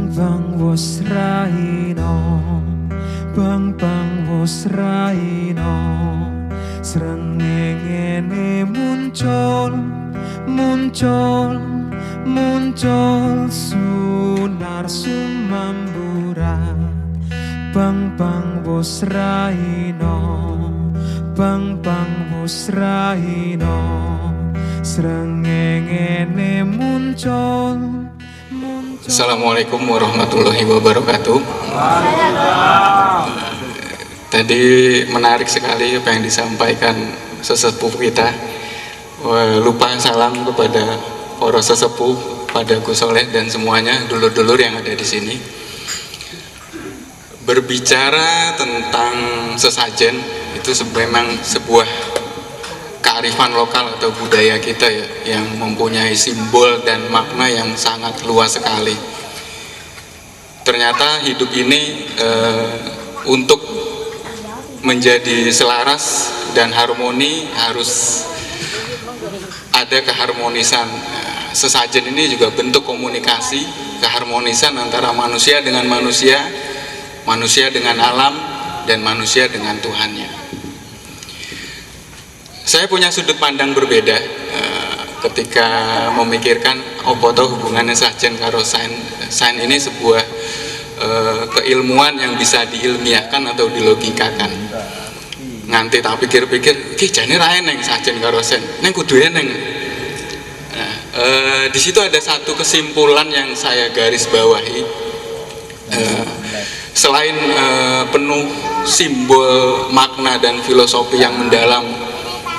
bang wis raino, bang wis raino. Srengenge muncul sunar sumambura. Bang wis raino, bang wis raino. Srengenge muncul. Assalamualaikum warahmatullahi wabarakatuh. Tadi menarik sekali apa yang disampaikan sesepuh kita. Lupa salam kepada para sesepuh, pada Gus Soleh dan semuanya, dulur-dulur yang ada di sini. Berbicara tentang sesajen itu memang sebuah kearifan lokal atau budaya kita ya, yang mempunyai simbol dan makna yang sangat luas sekali. Ternyata hidup ini untuk menjadi selaras dan harmoni harus ada keharmonisan. Sesajen ini juga bentuk komunikasi, keharmonisan antara manusia dengan manusia, manusia dengan alam, dan manusia dengan Tuhannya. Saya punya sudut pandang berbeda ketika memikirkan apa toh hubungannya sajen karo sains. Sains ini sebuah keilmuan yang bisa diilmiahkan atau dilogikakan. Nganti tak pikir-pikir, ki jane ra eneng sajen karo sains. Ning kudu eneng. Di situ ada satu kesimpulan yang saya garis bawahi. Selain penuh simbol, makna dan filosofi yang mendalam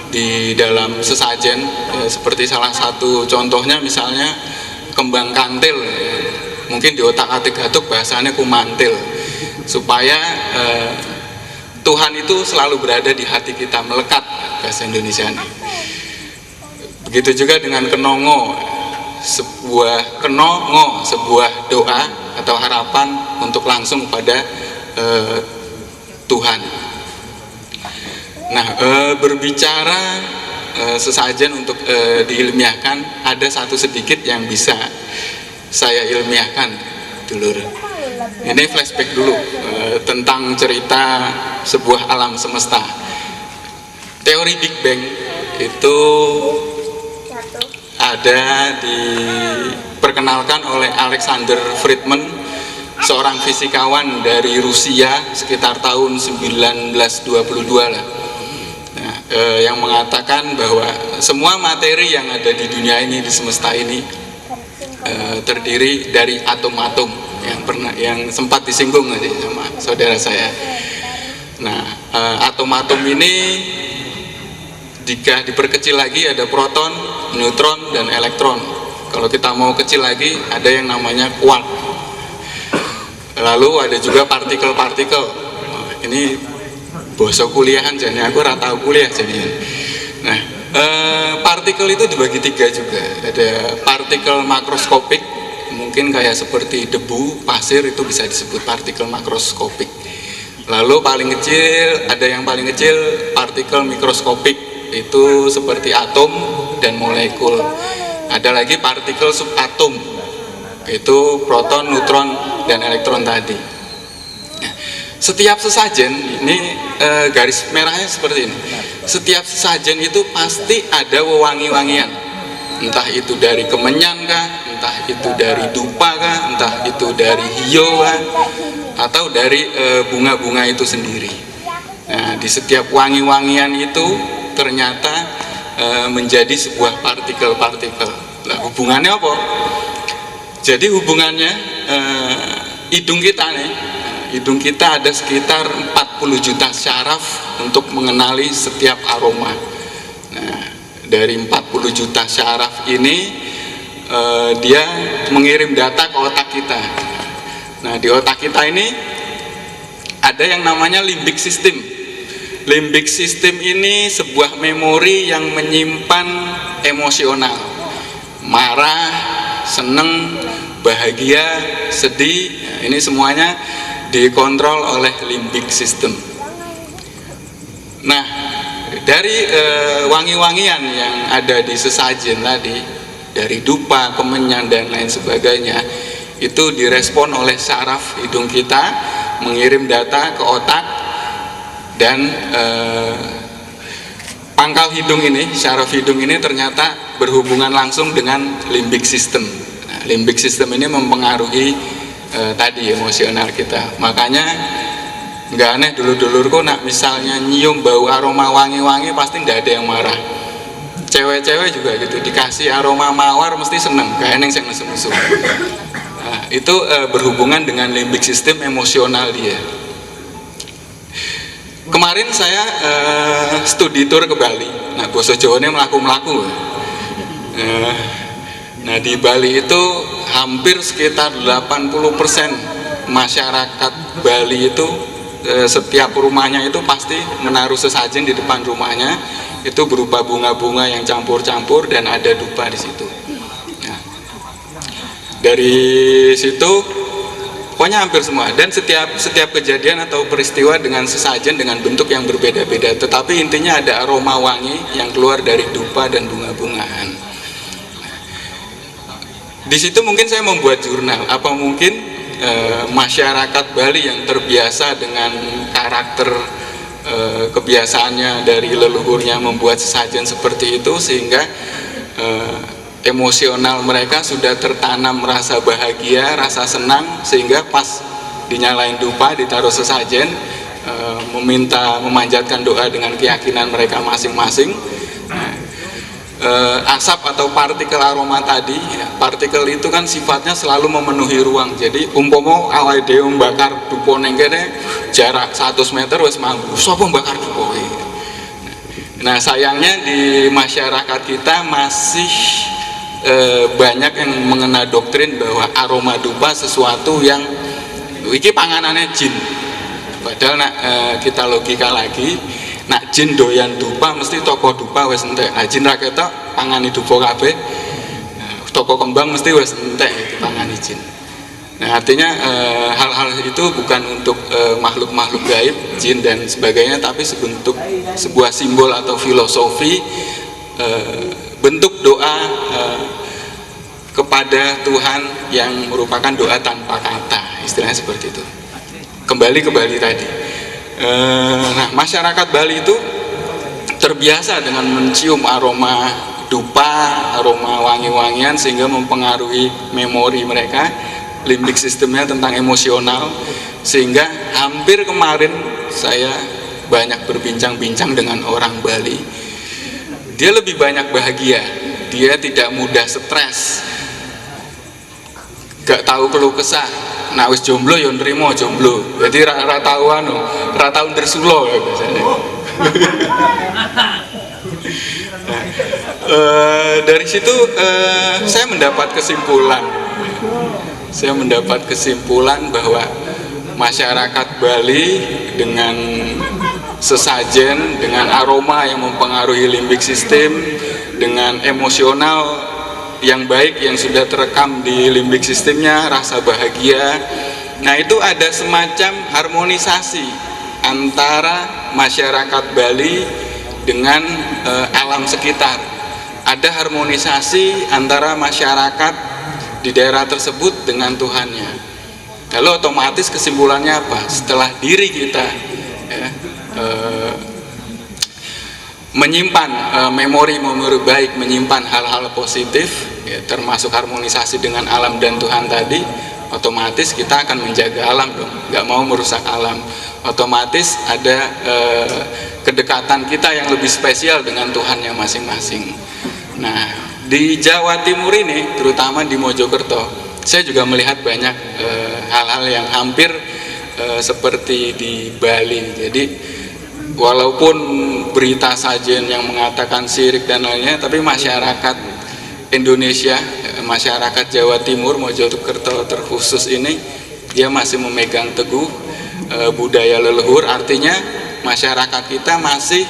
di dalam sesajen, seperti salah satu contohnya misalnya kembang kantil, mungkin di otak-atik gatuk bahasanya kumantil, supaya Tuhan itu selalu berada di hati kita, melekat, bahasa Indonesia ini. Begitu juga dengan kenongo, sebuah doa atau harapan untuk langsung pada Tuhan. Nah, berbicara sesajen untuk diilmiahkan, ada satu sedikit yang bisa saya ilmiahkan, dulur. Ini flashback dulu tentang cerita sebuah alam semesta. Teori Big Bang itu ada diperkenalkan oleh Alexander Friedman, seorang fisikawan dari Rusia sekitar tahun 1922 lah. Yang mengatakan bahwa semua materi yang ada di dunia ini, di semesta ini, terdiri dari atom-atom yang sempat disinggung tadi sama saudara saya. Nah, atom-atom ini jika diperkecil lagi ada proton, neutron, dan elektron. Kalau kita mau kecil lagi ada yang namanya kuark. Lalu ada juga partikel-partikel. Ini boso kuliahan, jadi aku rata kuliah jadi. Nah, partikel itu dibagi tiga juga. Ada partikel makroskopik, mungkin kayak seperti debu, pasir, itu bisa disebut partikel makroskopik. Lalu paling kecil, ada yang paling kecil partikel mikroskopik, itu seperti atom dan molekul. Ada lagi partikel subatom, itu proton, neutron, dan elektron tadi. Setiap sesajen ini garis merahnya seperti ini. Setiap sesajen itu pasti ada wewangi-wangian, entah itu dari kemenyan kah, entah itu dari dupa kah, entah itu dari hio kah, atau dari bunga-bunga itu sendiri. Nah, di setiap wangi-wangian itu ternyata menjadi sebuah partikel-partikel. Nah, hubungannya apa? Jadi hubungannya hidung kita nih. Hidung kita ada sekitar 40 juta syaraf untuk mengenali setiap aroma. Nah, dari 40 juta syaraf ini dia mengirim data ke otak kita. Nah, di otak kita ini ada yang namanya limbic system. Limbic system ini sebuah memori yang menyimpan emosional, marah, seneng, bahagia, sedih. Nah, ini semuanya dikontrol oleh limbic system. Nah, dari wangi-wangian yang ada di sesajen tadi, dari dupa, kemenyan, dan lain sebagainya, Itu direspon oleh saraf hidung kita, mengirim data ke otak, dan pangkal hidung ini, saraf hidung ini ternyata berhubungan langsung dengan limbic system. Nah, limbic system ini mempengaruhi tadi emosional kita. Makanya nggak aneh dulur-dulurku nak misalnya nyium bau aroma wangi-wangi pasti nggak ada yang marah. Cewek-cewek juga gitu, dikasih aroma mawar mesti seneng, gak eneng yang nesu-nesu. Nah, itu berhubungan dengan limbic system emosional dia. Kemarin saya studi tour ke Bali. Nah, basa Jawane mlaku-mlaku. Nah, di Bali itu hampir sekitar 80% masyarakat Bali itu setiap rumahnya itu pasti menaruh sesajen di depan rumahnya, itu berupa bunga-bunga yang campur-campur dan ada dupa di situ. Nah, dari situ pokoknya hampir semua, dan setiap kejadian atau peristiwa dengan sesajen dengan bentuk yang berbeda-beda, tetapi intinya ada aroma wangi yang keluar dari dupa dan bunga-bungaan. Di situ mungkin saya membuat jurnal, apa mungkin masyarakat Bali yang terbiasa dengan karakter kebiasaannya dari leluhurnya membuat sesajen seperti itu, sehingga emosional mereka sudah tertanam rasa bahagia, rasa senang, sehingga pas dinyalain dupa, ditaruh sesajen, memanjatkan doa dengan keyakinan mereka masing-masing. Asap atau partikel aroma tadi, ya, partikel itu kan sifatnya selalu memenuhi ruang. Jadi umpomo awake dhewe membakar dupa ning kene jarak 100 meter wis mampu. Sapa mbakar dupa iki? Nah, sayangnya di masyarakat kita masih banyak yang mengenal doktrin bahwa aroma dupa sesuatu yang iki panganannya jin. Padahal kita logika lagi, nak jin doyan dupa mesti toko dupa wis entek. Nah, jin ra ketok pangani dupa kabeh. Toko kembang mesti wis entek pangani jin. Nah, artinya hal-hal itu bukan untuk makhluk-makhluk gaib, jin dan sebagainya, tapi sebentuk sebuah simbol atau filosofi, bentuk doa kepada Tuhan yang merupakan doa tanpa kata, istilahnya seperti itu. Kembali ke Bali tadi. Nah, masyarakat Bali itu terbiasa dengan mencium aroma dupa, aroma wangi-wangian, sehingga mempengaruhi memori mereka, limbic sistemnya tentang emosional, sehingga hampir kemarin saya banyak berbincang-bincang dengan orang Bali. Dia lebih banyak bahagia, dia tidak mudah stres, gak tahu keluh kesah. Nah, wis jomblo ya nrimo jomblo. Jadi ra tau ndersulo ya biasanya. Dari situ saya mendapat kesimpulan bahwa masyarakat Bali dengan sesajen, dengan aroma yang mempengaruhi limbic system, dengan emosional yang baik yang sudah terekam di limbic sistemnya, rasa bahagia. Nah, itu ada semacam harmonisasi antara masyarakat Bali dengan alam sekitar. Ada harmonisasi antara masyarakat di daerah tersebut dengan Tuhannya. Lalu otomatis kesimpulannya apa? Setelah diri kita menyimpan memori baik, menyimpan hal-hal positif, ya, termasuk harmonisasi dengan alam dan Tuhan tadi, otomatis kita akan menjaga alam dong, nggak mau merusak alam. Otomatis ada kedekatan kita yang lebih spesial dengan Tuhannya masing-masing. Nah, di Jawa Timur ini, terutama di Mojokerto, saya juga melihat banyak hal-hal yang hampir seperti di Bali. Jadi walaupun berita sajen yang mengatakan syirik dan lainnya, tapi masyarakat Indonesia, masyarakat Jawa Timur, Mojokerto terkhusus ini, dia masih memegang teguh budaya leluhur. Artinya masyarakat kita masih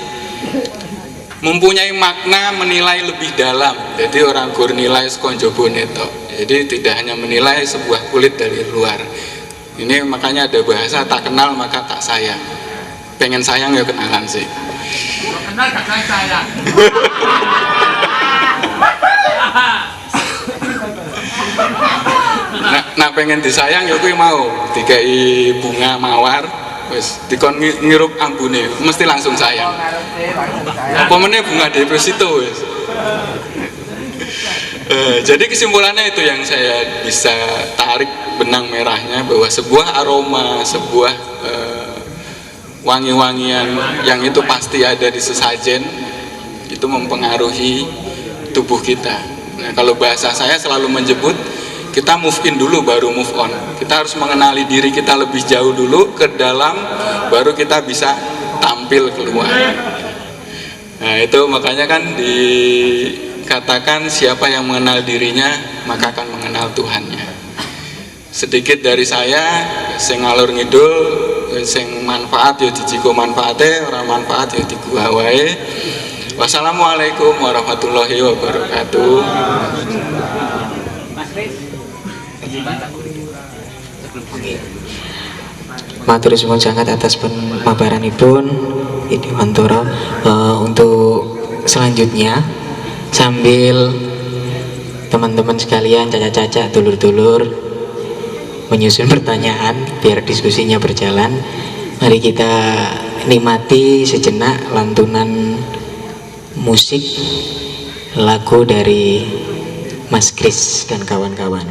mempunyai makna menilai lebih dalam. Jadi orang gur nilai sekonjobo neto. Jadi tidak hanya menilai sebuah kulit dari luar. Ini makanya ada bahasa tak kenal maka tak sayang. Pengen sayang ya kenalan sih. Kenal gak sayang. Nah pengen disayang ya kuwi mau dikai bunga mawar wis dikon ngirup ambune mesti langsung sayang. Apa meneh bunga deposito wis. Jadi kesimpulannya itu yang saya bisa tarik benang merahnya bahwa sebuah aroma, sebuah wangi-wangian yang itu pasti ada di sesajen itu mempengaruhi tubuh kita. Nah, kalau bahasa saya selalu menyebut kita move in dulu baru move on. Kita harus mengenali diri kita lebih jauh dulu ke dalam baru kita bisa tampil keluar. Nah, itu makanya kan dikatakan siapa yang mengenal dirinya maka akan mengenal Tuhannya. Sedikit dari saya, sing ngalur ngidul, sing manfaat ya dijiko manfaate, ora manfaat ya digua wae. Wassalamualaikum warahmatullahi wabarakatuh. Matur suwun sangat atas pemaparanipun Idi Wantoro. Untuk selanjutnya sambil teman-teman sekalian, caca-caca, dulur-dulur menyusun pertanyaan biar diskusinya berjalan, mari kita nikmati sejenak lantunan musik lagu dari Mas Kris dan kawan-kawan.